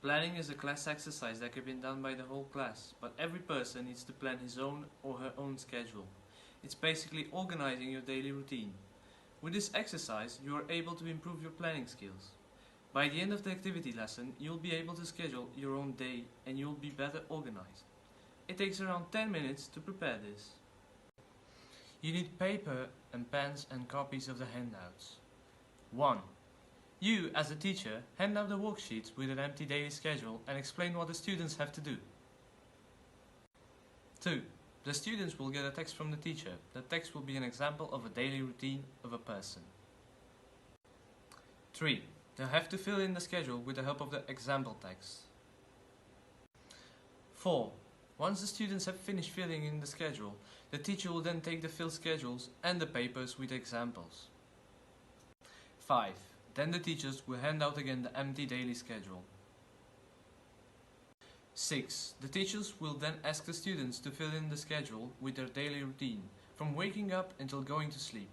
Planning is a class exercise that can be done by the whole class, but every person needs to plan his own or her own schedule. It's basically organizing your daily routine. With this exercise, you are able to improve your planning skills. By the end of the activity lesson, you'll be able to schedule your own day and you'll be better organized. It takes around 10 minutes to prepare this. You need paper and pens and copies of the handouts. 1. You, as a teacher, hand out the worksheets with an empty daily schedule and explain what the students have to do. 2. The students will get a text from the teacher. The text will be an example of a daily routine of a person. 3. They'll have to fill in the schedule with the help of the example text. 4. Once the students have finished filling in the schedule, the teacher will then take the filled schedules and the papers with examples. 5. Then the teachers will hand out again the empty daily schedule. 6. The teachers will then ask the students to fill in the schedule with their daily routine, from waking up until going to sleep.